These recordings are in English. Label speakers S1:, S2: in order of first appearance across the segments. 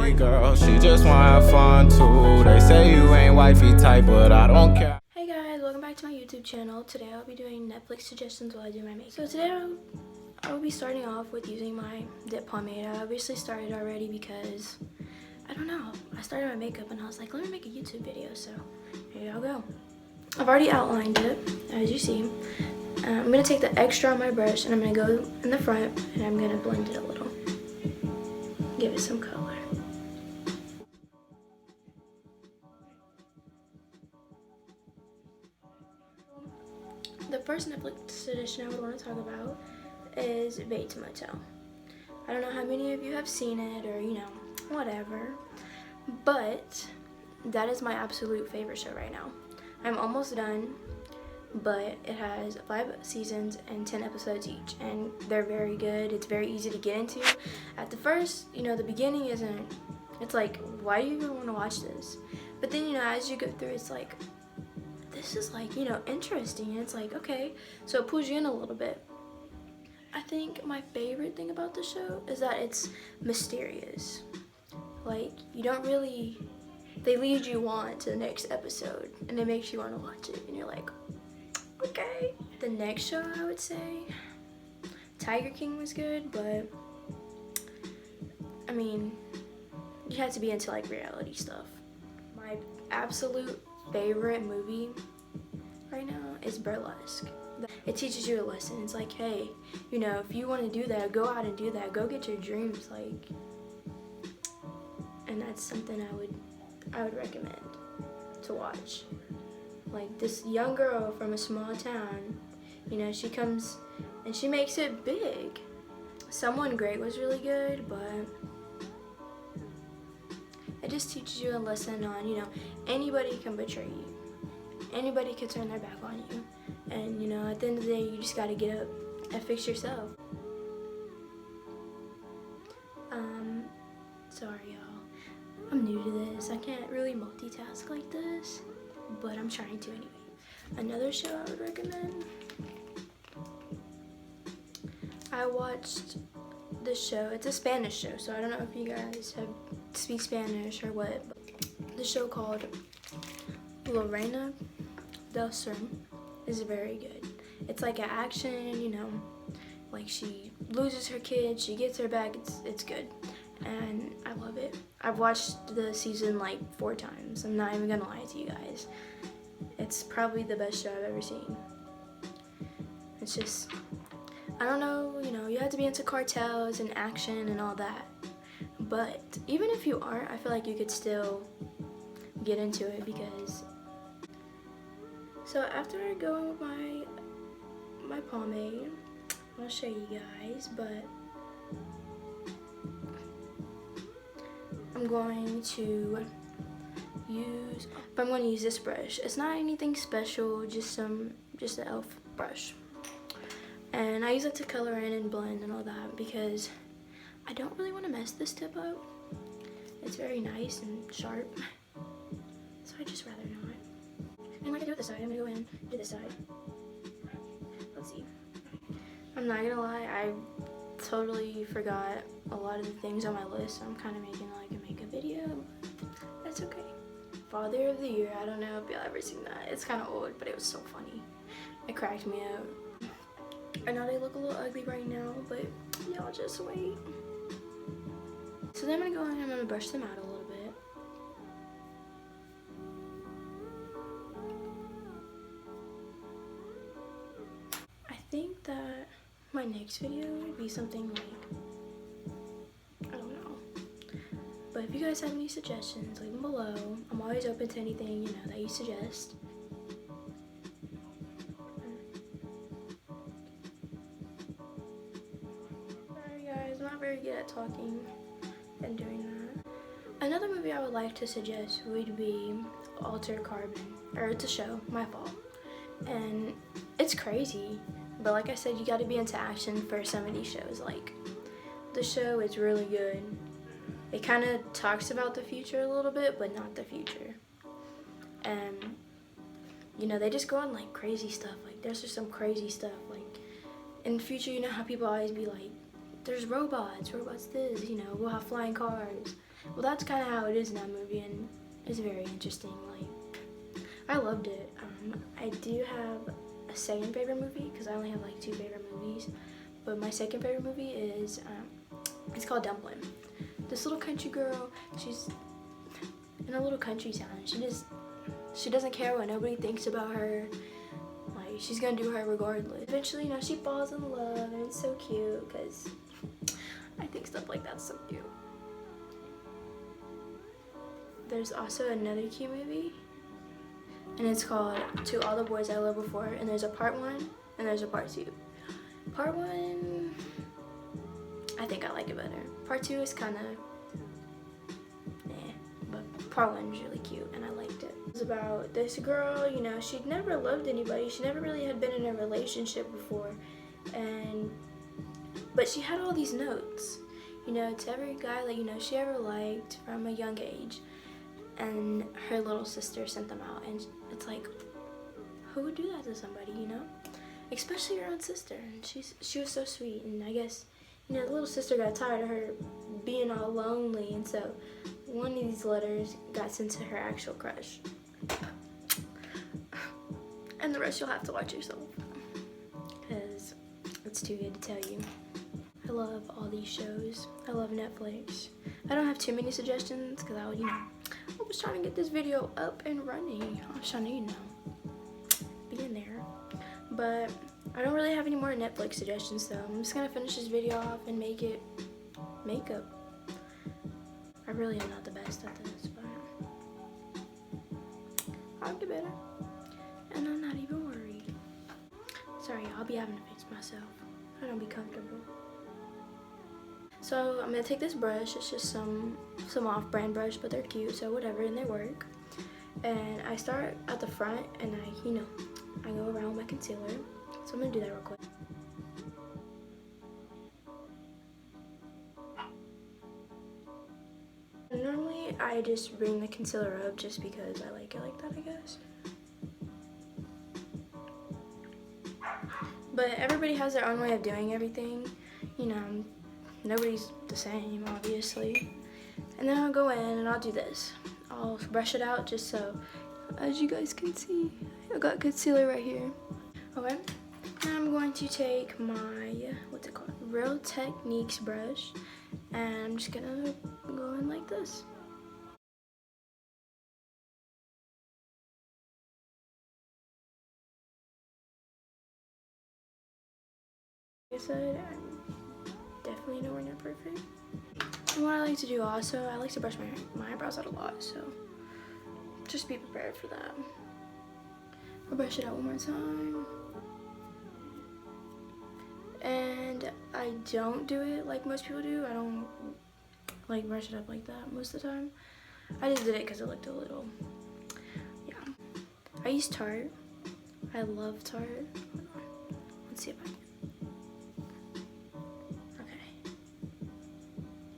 S1: pretty girl, she just wanna have fun too. They say you ain't wifey type, but I don't care.
S2: Hey guys, welcome back to my YouTube channel. Today I'll be doing Netflix suggestions while I do my makeup. So today I will be starting off with using my dip pomade. I obviously started already because, I don't know, I started my makeup and I was like, let me make a YouTube video, so here I'll go. I've already outlined it, as you see. I'm going to take the extra on my brush and I'm going to go in the front and I'm going to blend it a little. Give it some color. The first Netflix suggestion I would want to talk about is Bates Motel. I don't know how many of you have seen it or, you know, whatever, but that is my absolute favorite show right now. I'm almost done, but it has 5 seasons and 10 episodes each, and they're very good. It's very easy to get into. At the first, you know, the beginning isn't, it's like, why do you even want to watch this? But then, you know, as you go through, it's like, this is like, you know, interesting, and it's like, okay, so it pulls you in a little bit. I think my favorite thing about the show is that it's mysterious. Like, you don't really, they lead you on to the next episode and it makes you want to watch it and you're like, okay. The next show, I would say Tiger King was good, but I mean, you have to be into like reality stuff. My absolute favorite movie right now is Burlesque. It teaches you a lesson. It's like, hey, you know, if you want to do that, go out and do that. Go get your dreams, like. And that's something I would recommend to watch. Like, this young girl from a small town, you know, she comes and she makes it big. Someone Great was really good, but it just teaches you a lesson on, you know, anybody can betray you. Anybody can turn their back on you. And, you know, at the end of the day, you just gotta get up and fix yourself. Sorry, y'all. I'm new to this. I can't really multitask like this, but I'm trying to anyway. Another show I would recommend. I watched this show. It's a Spanish show, so I don't know if you guys speak Spanish or what. But the show called La Reina del Sur is very good. It's like an action, you know, like she loses her kid, she gets her back. It's good, and I love it. I've watched the season like 4 times. I'm not even gonna lie to you guys. It's probably the best show I've ever seen. It's just, I don't know, you know, you have to be into cartels and action and all that, but even if you aren't, I feel like you could still get into it because. So after I go in with my pomade, I'll show you guys, but I'm going to use this brush. It's not anything special, just an e.l.f. brush. And I use it to color in and blend and all that because I don't really want to mess this tip up. It's very nice and sharp, so I just rather not. And like I do with this side, I'm gonna go in, do this side. Let's see. I'm not gonna lie, I totally forgot a lot of the things on my list, so I'm kind of making like a makeup video, but that's okay. Father of the Year, I don't know if y'all ever seen that. It's kind of old, but it was so funny. It cracked me up. I know they look a little ugly right now, but y'all just wait. So then I'm gonna go in and I'm gonna brush them out a little bit. I think that my next video would be something like, I don't know. But if you guys have any suggestions, leave them below. I'm always open to anything, you know, that you suggest. Sorry guys, I'm not very good at talking and doing that. Another movie I would like to suggest would be Altered Carbon, or it's a show, my fault. And it's crazy, but like I said, you gotta be into action for some of these shows. Like, the show is really good. It kind of talks about the future a little bit, but not the future. And, you know, they just go on like crazy stuff. Like, there's just some crazy stuff. Like, in the future, you know how people always be like, there's robots this, you know, we'll have flying cars. Well, that's kind of how it is in that movie, and it's very interesting. Like, I loved it. I do have a second favorite movie because I only have like 2 favorite movies, but my second favorite movie is it's called Dumpling. This little country girl, she's in a little country town. She doesn't care what nobody thinks about her. Like, she's gonna do her regardless. Eventually, you know, she falls in love, and it's so cute because I think stuff like that's so cute. There's also another cute movie, and it's called To All the Boys I Loved Before, and there's a part 1 and there's a part 2. Part 1, I think I like it better. Part 2 is kind of but part 1 is really cute and I liked it. It's about this girl, you know, she'd never loved anybody. She never really had been in a relationship before, but she had all these notes, you know, to every guy that, you know, she ever liked from a young age. And her little sister sent them out, and it's like, who would do that to somebody, you know? Especially your own sister. And she was so sweet, and I guess, you know, the little sister got tired of her being all lonely, and so one of these letters got sent to her actual crush. And the rest you'll have to watch yourself, because it's too good to tell you. I love all these shows. I love Netflix. I don't have too many suggestions because I was trying to get this video up and running. I was trying to, you know, be in there. But I don't really have any more Netflix suggestions, so I'm just gonna finish this video off and make it makeup. I really am not the best at this, but I'll get better. And I'm not even worried. Sorry, I'll be having to fix myself. I don't be comfortable. So I'm gonna take this brush. It's just some off-brand brush, but they're cute, so whatever, and they work. And I start at the front, and I go around with my concealer. So I'm gonna do that real quick. Normally I just bring the concealer up just because I like it like that, I guess. But everybody has their own way of doing everything, you know. Nobody's the same, obviously. And then I'll go in and I'll do this. I'll brush it out just so, as you guys can see, I got concealer right here. Okay, now I'm going to take my, what's it called? Real Techniques brush, and I'm just gonna go in like this. Like I said, definitely nowhere near perfect. And what I like to do also, I like to brush my eyebrows out a lot, so just be prepared for that. I'll brush it out one more time. And I don't do it like most people do. I don't like brush it up like that most of the time. I just did it because it looked a little, yeah. I use Tarte. I love Tarte. Let's see if I can.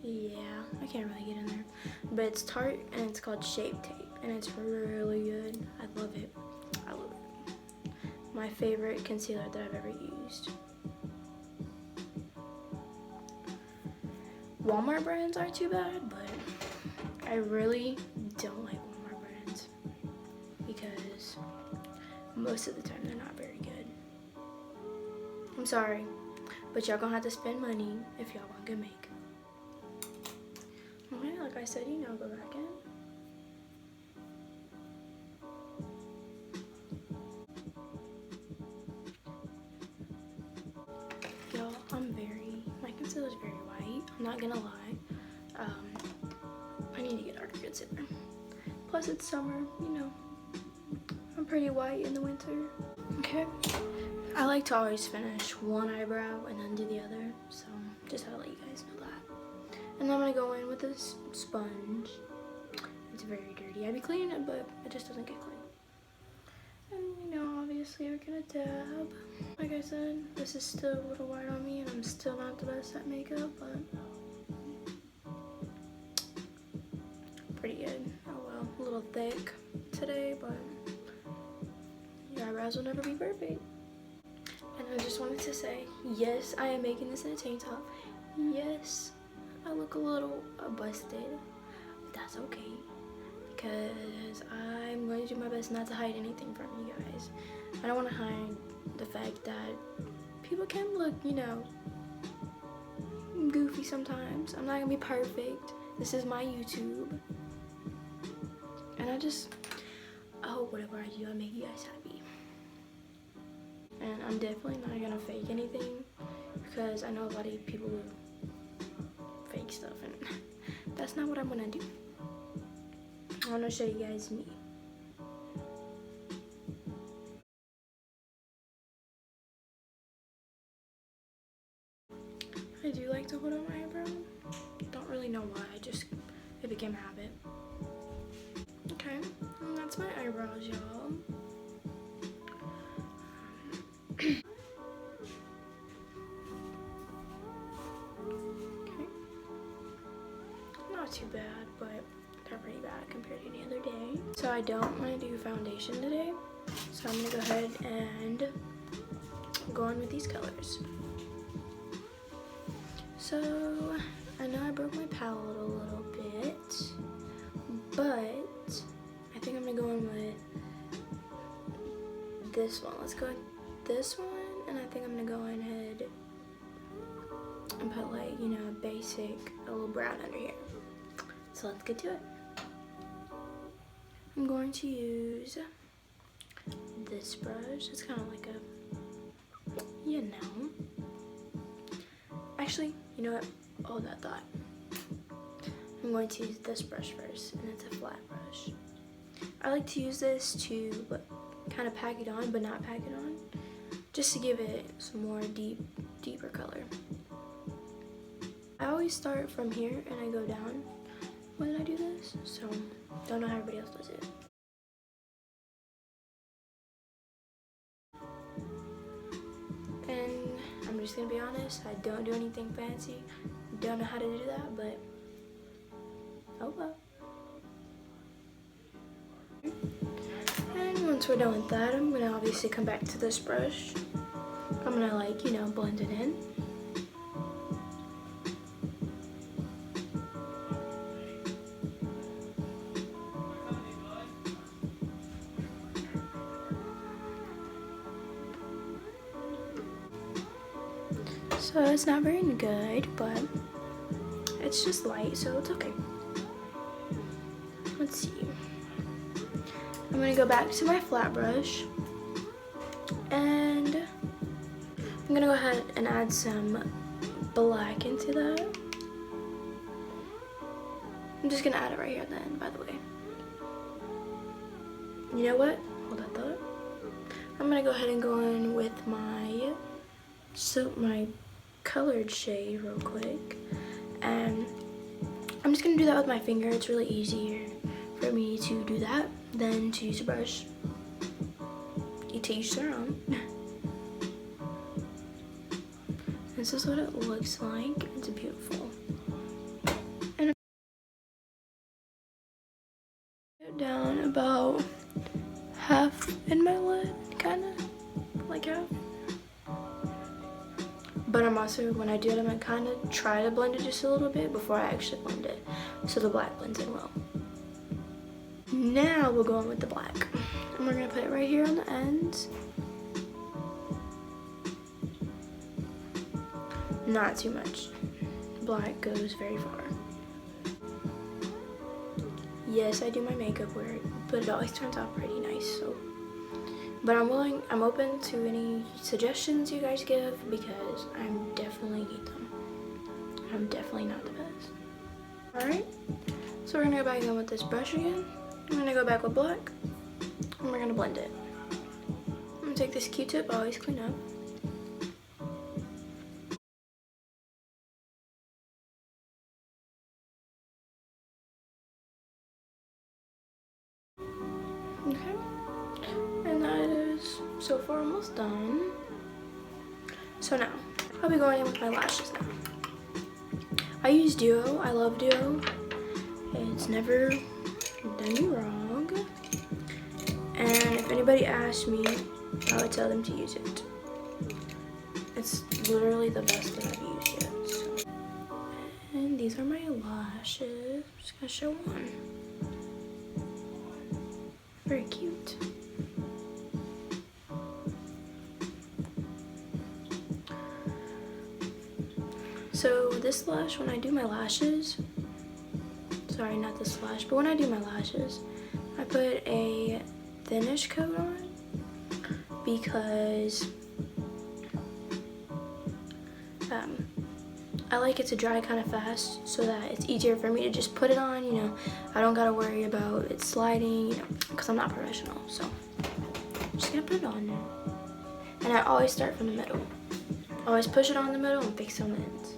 S2: Yeah, I can't really get in there. But it's Tarte and it's called Shape Tape, and it's really good. I love it. I love it. My favorite concealer that I've ever used. Walmart brands aren't too bad, but I really don't like Walmart brands because most of the time they're not very good. I'm sorry, but y'all gonna have to spend money if y'all want good makeup. Okay, like I said, you know, go back in. Y'all, my concealer's very white. I'm not gonna lie. I need to get darker concealer. Plus it's summer, you know. I'm pretty white in the winter. Okay. I like to always finish one eyebrow and then do the other, so just to let you guys know that. And I'm gonna go in with this sponge. It's very dirty. I'd be cleaning it, but it just doesn't get clean. And you know, obviously we're gonna dab. Like I said, this is still a little white on me, and I'm still not the best at makeup, but pretty good. Oh well, a little thick today, but your eyebrows will never be perfect. And I just wanted to say, yes, I am making this in a tank top. Yes, I look a little busted, that's okay, because I'm going to do my best not to hide anything from you guys. I don't want to hide the fact that people can look, you know, goofy sometimes. I'm not gonna be perfect. This is my YouTube, and I hope whatever I do, I make you guys happy. And I'm definitely not gonna fake anything, because I know a lot of people who fake stuff, and that's not what I'm gonna do. I wanna show you guys me. I do like to hold on my eyebrow. Don't really know why, it became a habit. Okay, and that's my eyebrows, y'all. Okay. Not too bad, but they're pretty bad compared to any other day. So I don't want to do foundation today, so I'm gonna go ahead and go on with these colors. So I know I broke my palette a little bit, but I think I'm gonna go in with this one. Let's go with this one, and I think I'm gonna go ahead and put, like, you know, a little brown under here. So let's get to it. I'm going to use this brush. It's kind of like a, you know. Actually, you know what? Hold that thought. I'm going to use this brush first, and it's a flat brush. I like to use this to kind of pack it on, but not pack it on, just to give it some more deeper color. I always start from here and I go down when I do this, so don't know how everybody else does it. And I'm just gonna be honest, I don't do anything fancy. Don't know how to do that, but oh well. And once we're done with that, I'm gonna obviously come back to this brush. I'm gonna, like, you know, blend it in. So it's not very good, but it's just light, so it's okay. Let's see. I'm gonna go back to my flat brush, and I'm gonna go ahead and add some black into that. I'm just gonna add it right here at the end, by the way. You know what? Hold that thought. I'm gonna go ahead and go in with my colored shade real quick, and I'm just gonna do that with my finger. It's really easier for me to do that than to use a brush. To each their own. This is what it looks like. It's beautiful. And I'm down about half in my lid, kind of like half. But I'm also, when I do it, I'm gonna kind of try to blend it just a little bit before I actually blend it, so the black blends in well. Now we'll go in with the black, and we're gonna put it right here on the ends. Not too much. Black goes very far. Yes, I do my makeup weird, but it always turns out pretty nice, so. But I'm open to any suggestions you guys give, because I definitely need them. I'm definitely not the best. Alright, so we're gonna go back in with this brush again. I'm gonna go back with black, and we're gonna blend it. I'm gonna take this Q-tip, always clean up. Okay, and that is so far almost done. So now, I'll be going in with my lashes now. I use Duo. I love Duo. It's never done me wrong. And if anybody asks me, I would tell them to use it. It's literally the best thing I've used yet. So. And these are my lashes. just gonna show one. Very cute. So this lash, when I do my lashes, sorry, not this lash, but when I do my lashes, I put a thinnish coat on because I like it to dry kind of fast so that it's easier for me to just put it on, you know. I don't gotta worry about it sliding, you know, because I'm not professional. So I'm just gonna put it on there. And I always start from the middle. Always push it on the middle and fix on the ends.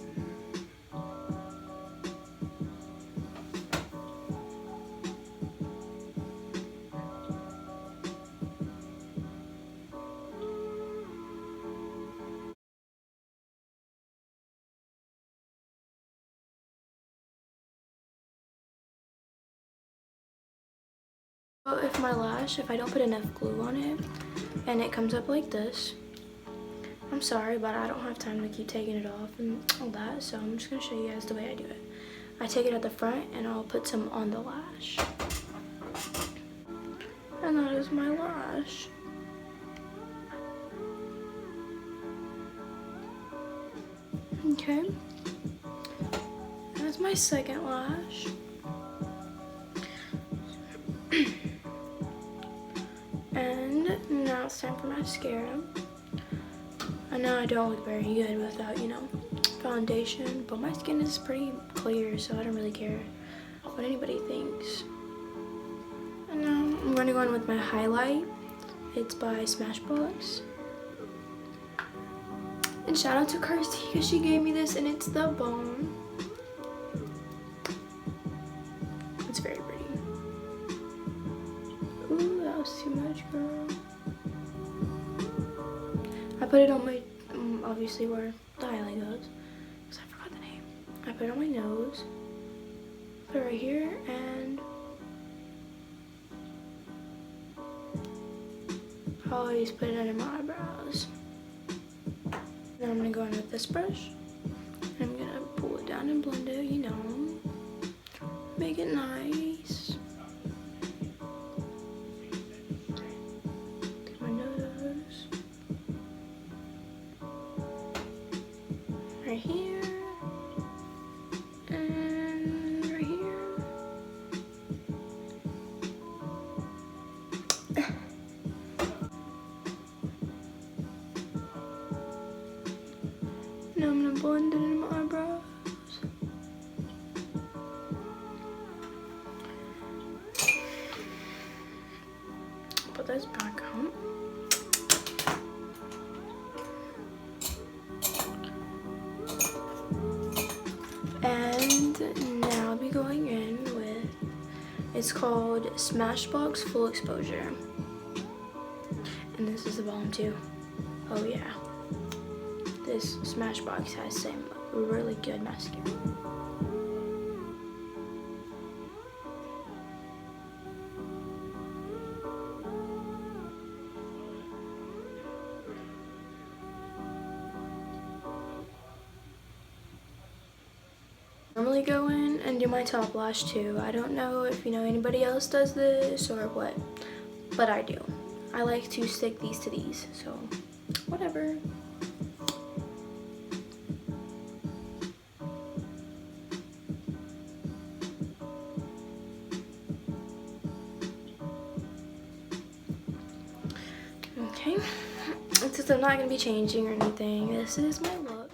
S2: If my lash, if I don't put enough glue on it and it comes up like this, I'm sorry, but I don't have time to keep taking it off and all that, so I'm just gonna show you guys the way I do it. I take it at the front and I'll put some on the lash. And that is my lash. Okay. That's my second lash. And now it's time for mascara. I know I don't look very good without, you know, foundation, but my skin is pretty clear, so I don't really care what anybody thinks. And now I'm going to go in with my highlight. It's by Smashbox. And shout out to Kirsty because she gave me this, and it's the Bone. It's very pretty. Ooh, that was too much, girl. I put it on my, obviously where the highlight goes, because I forgot the name. I put it on my nose, put it right here, and I always put it under my eyebrows. Now I'm gonna go in with this brush, and I'm gonna pull it down and blend it, you know, make it nice. My nose. Right here. And right here. Now I'm gonna blend it in my eyebrows. Put this back on. And now I'll be going in with, it's called Smashbox Full Exposure. And this is the balm too. Oh yeah. This Smashbox has some really good mascara. Normally go in and do my top lash too. I don't know if you know anybody else does this or what, but I do. I like to stick these to these, so whatever. Okay, since I'm not gonna be changing or anything, this is my look.